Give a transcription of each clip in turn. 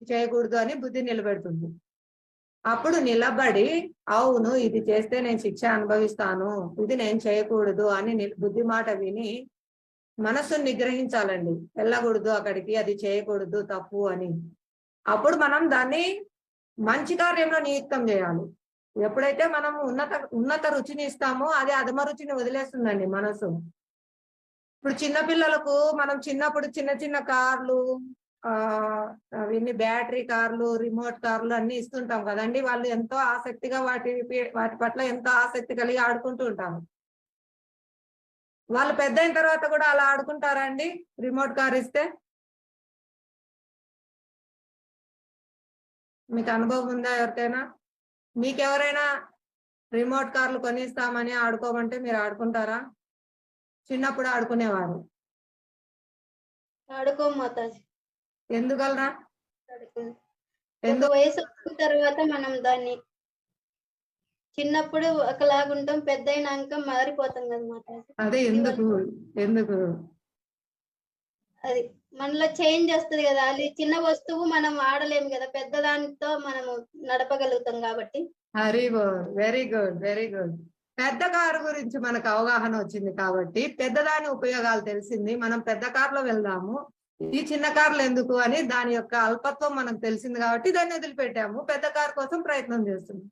చేయకూడదు అని బుద్ధి నిలబెడుతుంది. అప్పుడు నిలబడి అవును ఇది చేస్తే నేను శిక్ష అనుభవిస్తాను, ఇది నేను చేయకూడదు అని బుద్ధి మాట విని మనస్సును నిగ్రహించాలండి. వెళ్ళకూడదు అక్కడికి, అది చేయకూడదు, తప్పు అని. అప్పుడు మనం దాన్ని మంచి కార్యంలో నియుక్తం చేయాలి. ఎప్పుడైతే మనం ఉన్నత రుచిని ఇస్తామో అది అధమ రుచిని వదిలేస్తుందండి మనసు. ఇప్పుడు చిన్న పిల్లలకు మనం చిన్నప్పుడు చిన్న చిన్న కార్లు, అవన్నీ బ్యాటరీ కార్లు, రిమోట్ కార్లు అన్ని ఇస్తుంటాం కదండి. వాళ్ళు ఎంతో ఆసక్తిగా వాటి పట్ల ఎంతో ఆసక్తి కలిగి ఆడుకుంటూ ఉంటారు. వాళ్ళు పెద్ద అయిన తర్వాత కూడా అలా ఆడుకుంటారా అండి రిమోట్ కార్ ఇస్తే? మీకు అనుభవం ఉందా ఎవరికైనా? మీకెవరైనా రిమోట్ కార్లు కొనిస్తామని ఆడుకోమంటే మీరు ఆడుకుంటారా? చిన్నప్పుడు ఆడుకునేవారు. ఆడుకోం మాతాజీ. ఎందుకలరా? ఎందుకు వయసు వచ్చిన తర్వాత మనం దాన్ని చిన్నప్పుడు ఒకలాగుంటాం, పెద్ద అయినాక మారిపోతాం కదా మాతాజీ. అదే ఎందుకు అది మనలో చేంజ్ వస్తుంది కదా. అది చిన్న వస్తువు మనం ఆడలేము కదా, పెద్ద దానితో మనము నడపగలుగుతాం కాబట్టి. Very good very good. పెద్ద కారు గురించి మనకు అవగాహన వచ్చింది కాబట్టి పెద్దదాని ఉపయోగాలు తెలిసింది. మనం పెద్ద కారులో వెళ్దాము, ఈ చిన్న కార్లు ఎందుకు అని దాని యొక్క అల్పత్వం మనకు తెలిసింది కాబట్టి దాన్ని వదిలిపెట్టాము, పెద్ద కారు కోసం ప్రయత్నం చేస్తున్నాం.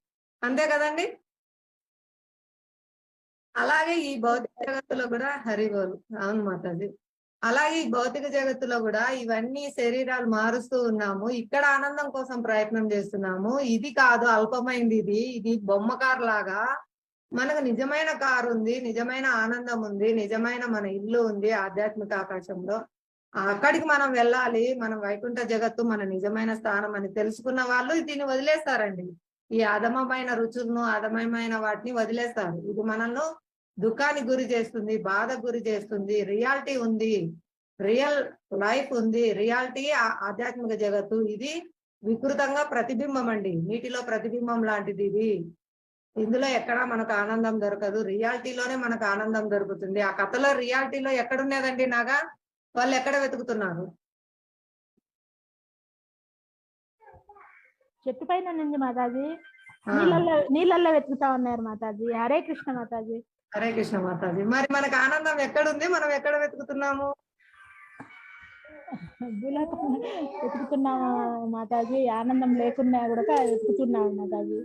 అంతే కదండి? అలాగే ఈ భౌతిక జగత్తులో కూడా హరిబోలు. అవును మాతాజీ. అలాగే ఈ భౌతిక జగత్తులో కూడా ఇవన్నీ శరీరాలు మారుస్తూ ఉన్నాము. ఇక్కడ ఆనందం కోసం ప్రయత్నం చేస్తున్నాము. ఇది కాదు అల్పమైంది, ఇది బొమ్మ కారు లాగా. మనకు నిజమైన కారు ఉంది, నిజమైన ఆనందం ఉంది, నిజమైన మన ఇల్లు ఉంది ఆధ్యాత్మిక ఆకాశంలో. అక్కడికి మనం వెళ్ళాలి. మనం వైకుంఠ జగత్తు మన నిజమైన స్థానం అని తెలుసుకున్న వాళ్ళు దీన్ని వదిలేస్తారండి. ఈ అధమమైన రుచులను, అధమమైన వాటిని వదిలేస్తారు. ఇది మనల్ని దుఃఖానికి గురి చేస్తుంది, బాధకు గురి చేస్తుంది. రియాలిటీ ఉంది, రియల్ లైఫ్ ఉంది, రియాలిటీ ఆధ్యాత్మిక జగత్తు. ఇది వికృతంగా ప్రతిబింబం అండి, నీటిలో ప్రతిబింబం లాంటిది ఇది. ఇందులో ఎక్కడా మనకు ఆనందం దొరకదు, రియాలిటీలోనే మనకు ఆనందం దొరుకుతుంది. ఆ కథలో రియాలిటీలో ఎక్కడున్నదండి నాగా? వాళ్ళు ఎక్కడ వెతుకుతున్నారు? చెట్టు పైన నుంచి మాతాజీ, నీళ్ళల్లో వెతుకుతా ఉన్నారు మాతాజీ. హరే కృష్ణ మాతాజీ. హరే కృష్ణ మాతాజీ. మరి మనకు ఆనందం ఎక్కడుంది? మనం ఎక్కడ వెతుకుతున్నాము? వెతుకుతున్నాము మాతాజీ. ఆనందం లేకుండా కూడా వెతుకుతున్నాము మాతాజీ.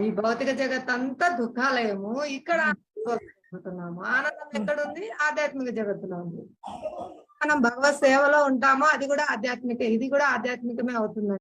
ఈ భౌతిక జగత్ అంతా దుఃఖాలయము, ఇక్కడ వెతుకుతున్నాము. ఆనందం ఎక్కడుంది? ఆధ్యాత్మిక జగత్తులో ఉంది. మనం భగవత్ సేవలో ఉంటామో అది కూడా ఆధ్యాత్మిక, ఇది కూడా ఆధ్యాత్మికమే అవుతుంది.